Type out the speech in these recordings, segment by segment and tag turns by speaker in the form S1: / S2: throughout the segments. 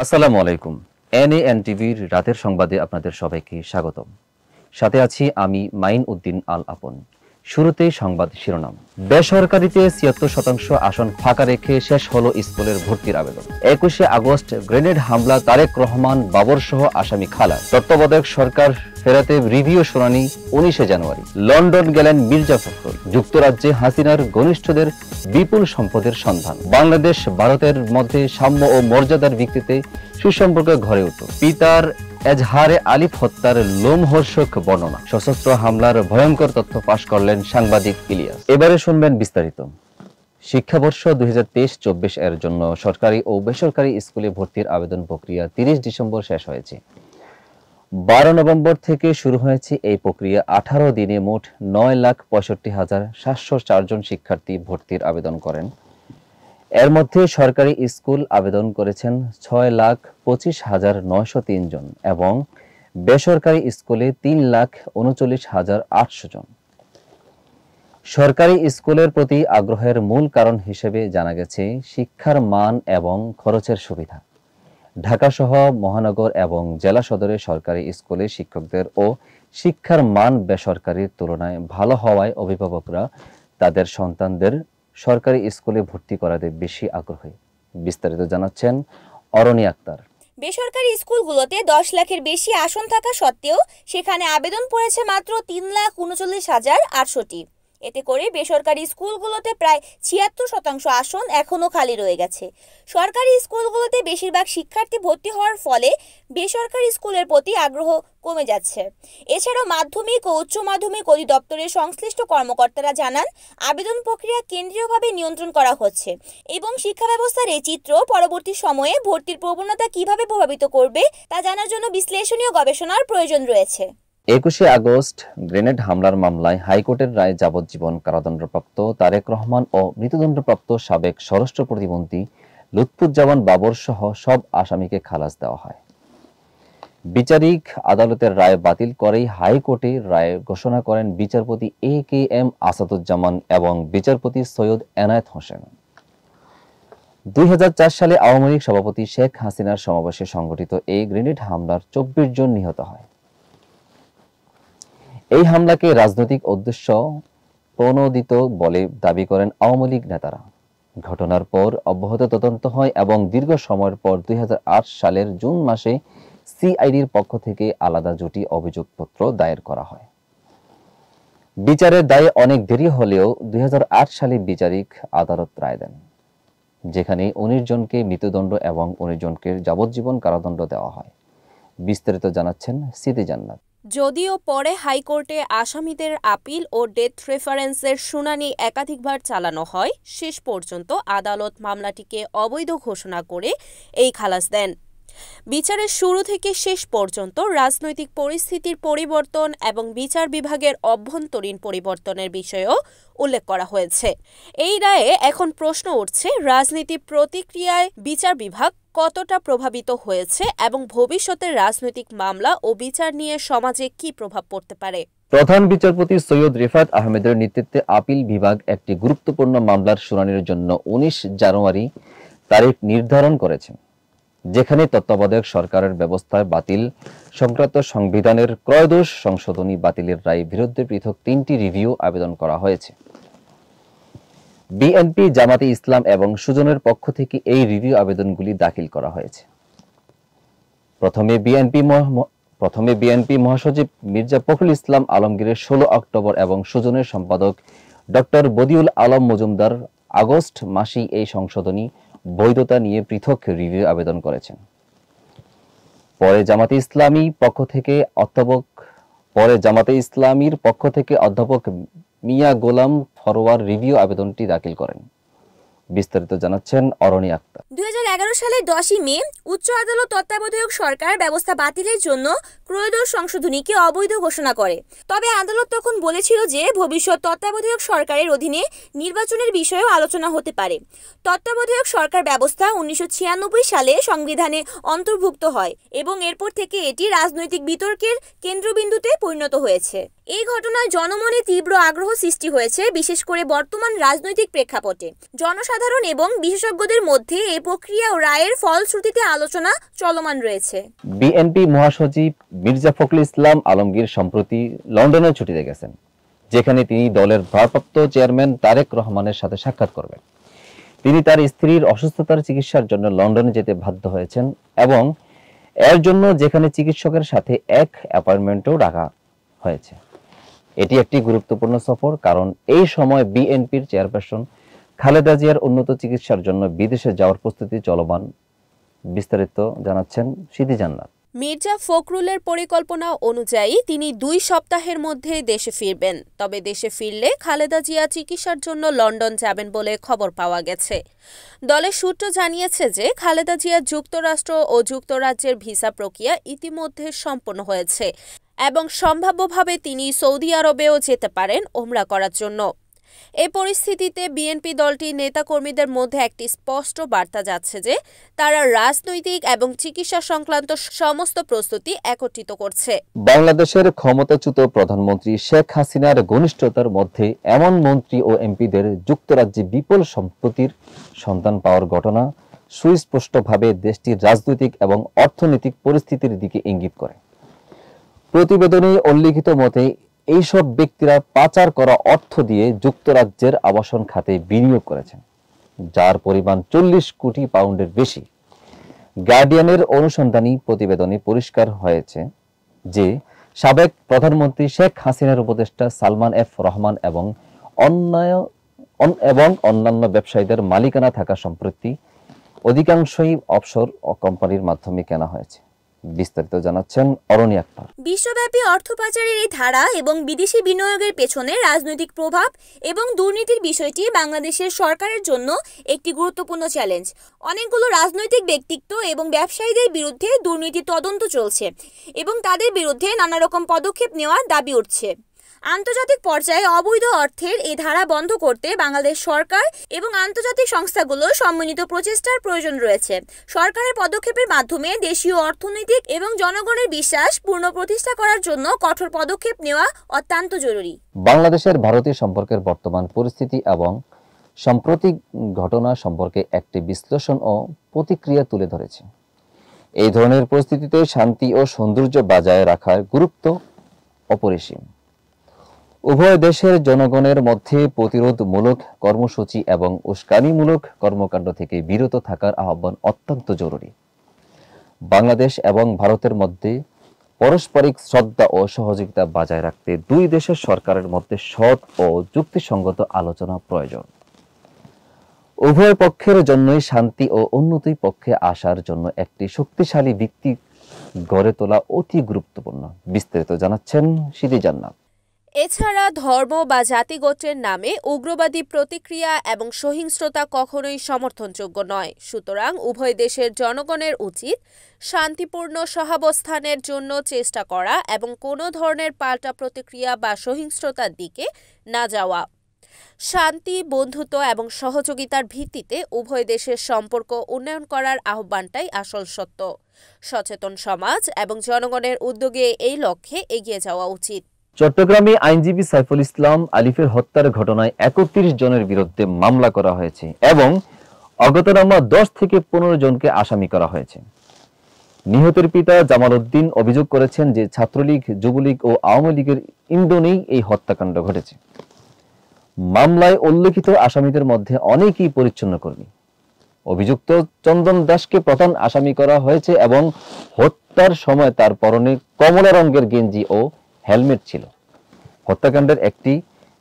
S1: আসসালামু আলাইকুম। NANTV-র রাতের সংবাদে আপনাদের সবাইকে স্বাগতম। সাথে আছি আমি মাইন উদ্দিন আল আপন। শুরুতেই সংবাদ শিরোনাম। বেসরকারিতে ৭৬% আসন ফাঁকা রেখে শেষ হলো স্কুলের ভর্তির আবেদন। ২১শে আগস্ট গ্রেনেড হামলা তারেক রহমান বাবর সহ আসামি খালাস। তত্ত্বাবধায়ক সরকার ফেরাতে রিভিউ শুনানি ১৯শে জানুয়ারি। লন্ডন গেলেন মির্জা ফখরুল। যুক্তরাজ্যে হাসিনার ঘনিষ্ঠদের বিপুল সম্পদের সন্ধান। বাংলাদেশ ভারতের মধ্যে সাম্য ও মর্যাদার ভিত্তিতে সুসম্পর্ক গড়ে উঠল। পিতার এজহারে আলিফ হত্যার লোমহর্ষক বর্ণনা। সশস্ত্র হামলার ভয়ঙ্কর তথ্য ফাঁস করলেন সাংবাদিক ইলিয়াস। এবারে শুনবেন বিস্তারিত। শিক্ষাবর্ষ ২০২৩-২৪ এর জন্য সরকারি ও বেসরকারি স্কুলে ভর্তির আবেদন প্রক্রিয়া ৩০ ডিসেম্বর শেষ হয়েছে। ১২ নভেম্বর থেকে শুরু হয়েছে এই প্রক্রিয়া। ১৮ দিনে মোট ৯,৬৫,৭০৪ জন শিক্ষার্থী ভর্তির আবেদন করেন। এর মধ্যে সরকারি স্কুল আবেদন করেছেন ৬,২৫,৯০৩ জন এবং বেসরকারি স্কুলে ৩,৩৯,৮০০ জন। সরকারি স্কুলের প্রতি আগ্রহের মূল কারণ হিসেবে জানা গেছে শিক্ষার মান এবং খরচের সুবিধা। ঢাকাসহ মহানগর এবং জেলা সদরে সরকারি স্কুলে শিক্ষকদের ও শিক্ষার মান বেসরকারির তুলনায় ভালো হওয়ায় অভিভাবকরা তাদের সন্তানদের সরকারি স্কুলে ভর্তি করাতে বেশি আগ্রহী। বিস্তারিত জানাচ্ছেন অরণি আক্তার।
S2: বেসরকারি স্কুলগুলোতে ১০ লাখের বেশি আসন থাকা সত্ত্বেও সেখানে আবেদন পড়েছে মাত্র ৩,৩৯,৮০০টি। এতে করে বেসরকারি স্কুলগুলোতে প্রায় ৭৬% আসন এখনও খালি রয়ে গেছে। সরকারি স্কুলগুলোতে বেশিরভাগ শিক্ষার্থী ভর্তি হওয়ার ফলে বেসরকারি স্কুলের প্রতি আগ্রহ কমে যাচ্ছে। এছাড়াও মাধ্যমিক ও উচ্চ মাধ্যমিক অধিদপ্তরের সংশ্লিষ্ট কর্মকর্তারা জানান, আবেদন প্রক্রিয়া কেন্দ্রীয়ভাবে নিয়ন্ত্রণ করা হচ্ছে এবং শিক্ষা ব্যবস্থার এই চিত্র পরবর্তী সময়ে ভর্তির প্রবণতা কিভাবে প্রভাবিত করবে তা জানার জন্য বিশ্লেষণীয় গবেষণার প্রয়োজন রয়েছে।
S1: ২১শে আগস্ট গ্রেনেড হামলার মামলায় হাইকোর্টের রায়ে যাবজ্জীবন কারাদণ্ডপ্রাপ্ত তারেক রহমান ও মৃত্যুদণ্ডপ্রাপ্ত সাবেক স্বরাষ্ট্র প্রতিমন্ত্রী লুৎফুজ্জামান বাবর সহ সব আসামিকে খালাস দেওয়া হয়। বিচারিক আদালতের রায় বাতিল করেই হাইকোর্টে রায় ঘোষণা করেন বিচারপতি AKM আসাদুজ্জামান এবং বিচারপতি সৈয়দ এনায়েত হোসেন। ২০০৪ সালে আওয়ামী লীগ সভাপতি শেখ হাসিনার সমাবেশে সংঘটিত এই গ্রেনেড হামলার ২৪ জন নিহত হয়। এই হামলাকে রাজনৈতিক উদ্দেশ্য প্রণোদিত বলে দাবি করেন আওয়ামী লীগ নেতারা। ঘটনার পর অব্যাহত তদন্ত হয় এবং দীর্ঘ সময়ের পর ২০০৮ সালের জুন মাসে সিআইডির পক্ষ থেকে আলাদা জুটি অভিযোগপত্র দায়ের করা হয়। বিচারের দায়ে অনেক দেরি হলেও ২০০৮ সালে বিচারিক আদালত রায় দেন, যেখানে ১৯ জনকে মৃত্যুদণ্ড এবং ১৯ জনকে যাবজ্জীবন কারাদণ্ড দেওয়া হয়। বিস্তারিত জানাচ্ছেন সিদ্দি জান্নাত।
S3: যদিও পরে হাইকোর্টে আসামিদের আপিল ও ডেথ রেফারেন্সের শুনানি একাধিকবার চালানো হয়, শেষ পর্যন্ত আদালত মামলাটিকে অবৈধ ঘোষণা করে এই খালাস দেন। বিচারের শুরু থেকে শেষ পর্যন্ত রাজনৈতিক পরিস্থিতির পরিবর্তন এবং বিচার বিভাগের অভ্যন্তরীণ পরিবর্তনের বিষয়েও উল্লেখ করা হয়েছে। এই রায়ে এখন প্রশ্ন উঠছে, রাজনীতি প্রতিক্রিয়ায় বিচার বিভাগ কতটা প্রভাবিত হয়েছে এবং ভবিষ্যতের রাজনৈতিক মামলা ও বিচার নিয়ে সমাজে কি প্রভাব পড়তে পারে।
S1: প্রধান বিচারপতি সৈয়দ রিফাত আহমেদের নেতৃত্বে আপিল বিভাগ একটি গুরুত্বপূর্ণ মামলার শুনানির জন্য ১৯ জানুয়ারি তারিখ নির্ধারণ করেছেন, যেখানে তত্ত্বাবধায়ক সরকারের ব্যবস্থায় বাতিল সংক্রান্ত সংবিধানের ত্রয়োদশ সংশোধনী বাতিলের রায়ের বিরুদ্ধে পৃথক ৩টি রিভিউ আবেদন করা হয়েছে। বিএনপি, জামাতে ইসলাম এবং সুজনের পক্ষ থেকে এই রিভিউ আবেদনগুলি দাখিল করা হয়েছে। প্রথমে বিএনপি মহাসচিব মির্জা ফখরুল ইসলাম আলমগীরের ১৬ অক্টোবর এবং সুজনের সম্পাদক ডক্টর বদিউল আলম মজুমদার আগস্ট মাসেই এই সংশোধনী বৈধতা নিয়ে পৃথক রিভিউ আবেদন করেছেন। পরে জামাতে ইসলামীর পক্ষ থেকে অধ্যাপক মিয়া গোলাম ফরওয়ার রিভিউ আবেদনটি দাখিল করেন। বিস্তারিত জানাচ্ছেন অরণি আক্তার।
S2: ২০১১ সালের ১০ই মে উচ্চ আদালত তত্ত্বাবধায়ক সরকার ব্যবস্থা বাতিলের জন্য ত্রয়োদশ সংশোধনীকে অবৈধ ঘোষণা করে। তবে আদালত তখন বলেছিল যে ভবিষ্যৎ তত্ত্বাবধায়ক সরকারের অধীনে নির্বাচনের বিষয়েও আলোচনা হতে পারে। তত্ত্বাবধায়ক সরকার ব্যবস্থা ১৯৯৬ সালে সংবিধানে অন্তর্ভুক্ত হয় এবং এরপর থেকে এটি রাজনৈতিক বিতর্কের কেন্দ্রবিন্দুতে পরিণত হয়েছে। এই ঘটনায় জনমনে তীব্র আগ্রহ সৃষ্টি হয়েছে, বিশেষ করে বর্তমান রাজনৈতিক প্রেক্ষাপটে। জনসাধারণ জনসাধারণ এবং বিশেষজ্ঞদের মধ্যে এই প্রক্রিয়া ও রায়ের ফলশ্রুতিতে আলোচনা চলমান রয়েছে।
S1: বিএনপি মহাসচিব মির্জা ফখরুল ইসলাম আলমগীর সম্প্রতি লন্ডনে ছুটিতে গেছেন, যেখানে তিনি দলের ভারপ্রাপ্ত চেয়ারম্যান তারেক রহমানের সাথে সাক্ষাৎ করবেন। তিনি তার স্ত্রীর অসুস্থতার চিকিৎসার জন্য লন্ডনে যেতে বাধ্য হয়েছেন এবং এর জন্য যেখানে চিকিৎসকের সাথে এক অ্যাপয়েন্টমেন্টও রাখা হয়েছে। এটি একটি গুরুত্বপূর্ণ সফর, কারণ এই সময় বিএনপির চেয়ারপারসন খালেদা জিয়ার উন্নত চিকিৎসার জন্য বিদেশে যাওয়ার প্রস্তুতি চলমান। বিস্তারিত জানাচ্ছেন সিদ্ধি জান্নাত।
S3: মির্জা ফখরুলের পরিকল্পনা অনুযায়ী তিনি 2 সপ্তাহের মধ্যে দেশে ফিরবেন। তবে দেশে ফিরলে খালেদা জিয়া চিকিৎসার জন্য লন্ডন যাবেন বলে খবর পাওয়া গেছে। দলের সূত্র জানিয়েছে যে খালেদা জিয়া যুক্তরাষ্ট্র ও যুক্তরাজ্যের ভিসা প্রক্রিয়া ইতিমধ্যে সম্পন্ন হয়েছে এবং সম্ভাব্যভাবে তিনি সৌদি আরবেও যেতে পারেন ওমরা করার জন্য। এই পরিস্থিতিতে বিএনপি দলটির নেতাকর্মীদের মধ্যে একটি স্পষ্ট বার্তা যাচ্ছে যে তারা রাজনৈতিক এবং চিকিৎসা সংক্রান্ত সমস্ত প্রস্তুতি একত্রিত করছে।
S1: বাংলাদেশের ক্ষমতাচ্যুত প্রধানমন্ত্রী শেখ হাসিনার ঘনিষ্ঠতার মধ্যে এমন মন্ত্রী ও এমপিদের যুক্তরাজ্যে বিপুল সম্পত্তির সন্ধান পাওয়ার ঘটনা সুস্পষ্টভাবে দেশটির রাজনৈতিক এবং অর্থনৈতিক পরিস্থিতির দিকে ইঙ্গিত করে। প্রতিবেদনে উল্লিখিত মতে এইসব ব্যক্তিরা পাচার করা অর্থ দিয়ে যুক্তরাজ্যের আবাসন খাতে বিনিয়োগ করেছেন, যার পরিমাণ 40 কোটি পাউন্ডের বেশি। গার্ডিয়ানের অনুসন্ধানী প্রতিবেদনে পরিষ্কার হয়েছে যে সাবেক প্রধানমন্ত্রী শেখ হাসিনার উপদেষ্টা সালমান এফ রহমান এবং অন্যান্য ব্যবসায়ীদের মালিকানা থাকা সম্পত্তি অধিকাংশই অফশোর কোম্পানির মাধ্যমে কেনা হয়েছে। বিস্তারিত জানাচ্ছেন অরণি আক্তার।
S2: বিশ্বব্যাপী অর্থ পাচারের এই ধারা এবং বিদেশি বিনিয়োগের পেছনে রাজনৈতিক প্রভাব এবং দুর্নীতির বিষয়টি বাংলাদেশের সরকারের জন্য একটি গুরুত্বপূর্ণ চ্যালেঞ্জ। অনেকগুলো রাজনৈতিক ব্যক্তিত্ব এবং ব্যবসায়ীদের বিরুদ্ধে দুর্নীতির তদন্ত চলছে এবং তাদের বিরুদ্ধে নানা রকম পদক্ষেপ নেওয়ার দাবি উঠছে। আন্তর্জাতিক পর্যায়ে অবৈধ অর্থের এই ধারা বন্ধ করতে বাংলাদেশ সরকার এবং আন্তর্জাতিক সংস্থাগুলোর সম্মিলিত প্রচেষ্টার প্রয়োজন রয়েছে। সরকারের পদক্ষেপের মাধ্যমে দেশীয় অর্থনৈতিক এবং জনগণের বিশ্বাস পুনঃপ্রতিষ্ঠা করার জন্য কঠোর পদক্ষেপ নেওয়া অত্যন্ত জরুরি।
S1: বাংলাদেশের ভারতীয় সম্পর্কের বর্তমান পরিস্থিতি এবং সাম্প্রতিক ঘটনা সম্পর্কে একটি বিশ্লেষণ ও প্রতিক্রিয়া তুলে ধরেছে। এই ধরনের পরিস্থিতিতে শান্তি ও সৌন্দর্য বজায় রাখার গুরুত্ব অপরিসীম। উভয় দেশের জনগণের মধ্যে প্রতিরোধমূলক কর্মসূচি এবং উস্কানিমূলক কর্মকাণ্ড থেকে বিরত থাকার আহ্বান অত্যন্ত জরুরি। বাংলাদেশ এবং ভারতের মধ্যে পারস্পরিক শ্রদ্ধা ও সহযোগিতা বজায় রাখতে 2 দেশের সরকারের মধ্যে সৎ ও যুক্তিসঙ্গত আলোচনা প্রয়োজন। উভয় পক্ষের জন্যই শান্তি ও উন্নতির পক্ষে আসার জন্য একটি শক্তিশালী ভিত্তি গড়ে তোলা অতি গুরুত্বপূর্ণ। বিস্তারিত জানাচ্ছেন সিদ্ধি জান্নাত।
S3: এছাড়া ধর্ম বা জাতিগোত্রের নামে উগ্রবাদী প্রতিক্রিয়া এবং সহিংসতা কখনোই সমর্থনযোগ্য নয়। সুতরাং উভয় দেশের জনগণের উচিত শান্তিপূর্ণ সহাবস্থানের জন্য চেষ্টা করা এবং কোনো ধরনের পাল্টা প্রতিক্রিয়া বা সহিংসতার দিকে না যাওয়া। শান্তি, বন্ধুত্ব এবং সহযোগিতার ভিত্তিতে উভয় দেশের সম্পর্ক উন্নয়ন করার আহ্বানটাই আসল সত্য। সচেতন সমাজ এবং জনগণের উদ্যোগে এই লক্ষ্যে এগিয়ে যাওয়া উচিত।
S1: চট্টগ্রামে আইনজীবী সাইফুল ইসলাম আলিফের হত্যার ঘটনায় 31 জনের বিরুদ্ধে মামলা করা হয়েছে এবং অজ্ঞাতনামা 10 থেকে 15 জনকে আসামি করা হয়েছে। নিহতের পিতা জামাল উদ্দিন অভিযোগ করেছেন যে ছাত্রলীগ, যুবলীগ ও আওয়ামী লীগের ইন্ধনেই এই হত্যাকাণ্ড ঘটেছে। মামলায় উল্লেখিত আসামিদের মধ্যে অনেকেই পরিচ্ছন্ন কর্মী। অভিযুক্ত চন্দন দাসকে প্রধান আসামি করা হয়েছে এবং হত্যার সময় তার পরনে কমলা রঙের গেঞ্জি ও হেলমেট ছিল। হত্যাকাণ্ডের একটি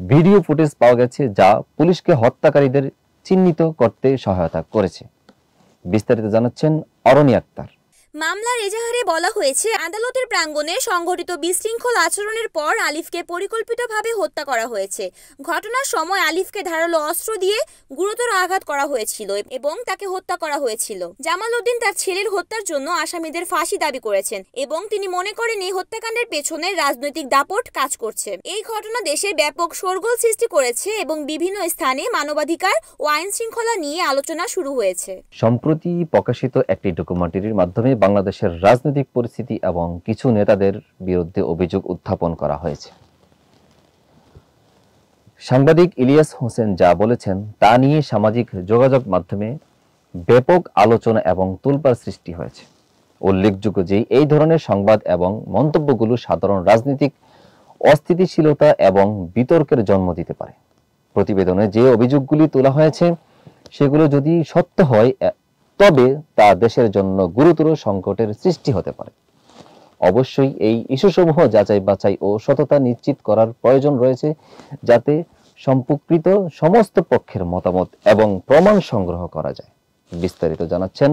S1: ভিডিও ফুটেজ পাওয়া গেছে যা পুলিশকে হত্যাকারীদের চিহ্নিত করতে সহায়তা করেছে। বিস্তারিত জানাচ্ছেন অরণি আক্তার।
S2: মামলার এজাহারে বলা হয়েছে, আদালতের প্রাঙ্গণে সংঘটিত বিশৃঙ্খল আচরণের পর আলিফকে পরিকল্পিতভাবে হত্যা করা হয়েছে। ঘটনার সময় আলিফকে ধারালো অস্ত্র দিয়ে গুরুতর আঘাত করা হয়েছিল এবং তাকে হত্যা করা হয়েছিল। জামাল উদ্দিন তার ছেলের হত্যার জন্য আসামিদের ফাঁসি দাবি করেছেন এবং তিনি মনে করেন এই হত্যাকাণ্ডের পেছনে রাজনৈতিক দাপট কাজ করছে। এই ঘটনা দেশে ব্যাপক শোরগোল সৃষ্টি করেছে এবং বিভিন্ন স্থানে মানবাধিকার ও আইন শৃঙ্খলা নিয়ে আলোচনা শুরু হয়েছে।
S1: সম্প্রতি প্রকাশিত একটি ডকুমেন্টারির মাধ্যমে বাংলাদেশের রাজনৈতিক পরিস্থিতি এবং কিছু নেতাদের বিরুদ্ধে অভিযোগ উত্থাপন করা হয়েছে। সাংবাদিক ইলিয়াস হোসেন যা বলেছেন তা নিয়ে সামাজিক যোগাযোগ মাধ্যমে ব্যাপক আলোচনা এবং তোলপাড় সৃষ্টি হয়েছে। উল্লেখযোগ্য যে এই ধরনের সংবাদ এবং মন্তব্যগুলো সাধারণ রাজনৈতিক অস্থিতিশীলতা এবং বিতর্কের জন্ম দিতে পারে। প্রতিবেদনে যে অভিযোগগুলি তোলা হয়েছে সেগুলো যদি সত্য হয় তবে তা দেশের জন্য গুরুতর সংকটের সৃষ্টি হতে পারে। অবশ্যই এই ইস্যুসমূহ যাচাই বাছাই ও সততা নিশ্চিত করার প্রয়োজন রয়েছে, যাতে সম্পৃক্ত সমস্ত পক্ষের মতামত এবং প্রমাণ সংগ্রহ করা যায়। বিস্তারিত জানাচ্ছেন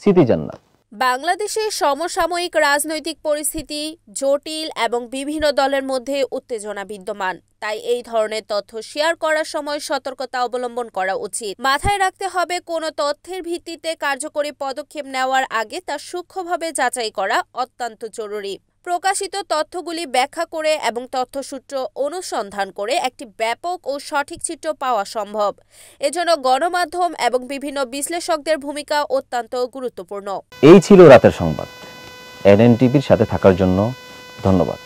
S1: স্মৃতি জান্নাত।
S3: বাংলাদেশের সমসাময়িক রাজনৈতিক পরিস্থিতি জটিল এবং বিভিন্ন দলের মধ্যে উত্তেজনা বিদ্যমান। তাই এই ধরনের তথ্য শেয়ার করার সময় সতর্কতা অবলম্বন করা উচিত। মাথায় রাখতে হবে, কোনো তথ্যের ভিত্তিতে কার্যকরী পদক্ষেপ নেওয়ার আগে তা সূক্ষ্মভাবে যাচাই করা অত্যন্ত জরুরি। প্রকাশিত তথ্যগুলি ব্যাখ্যা করে এবং তথ্যসূত্র অনুসন্ধান করে একটি ব্যাপক ও সঠিক চিত্র পাওয়া সম্ভব। এজন্য গণমাধ্যম এবং বিভিন্ন বিশ্লেষকদের ভূমিকা অত্যন্ত গুরুত্বপূর্ণ।
S1: এই ছিল রাতের সংবাদ। এনএনটিভির সাথে থাকার জন্য ধন্যবাদ।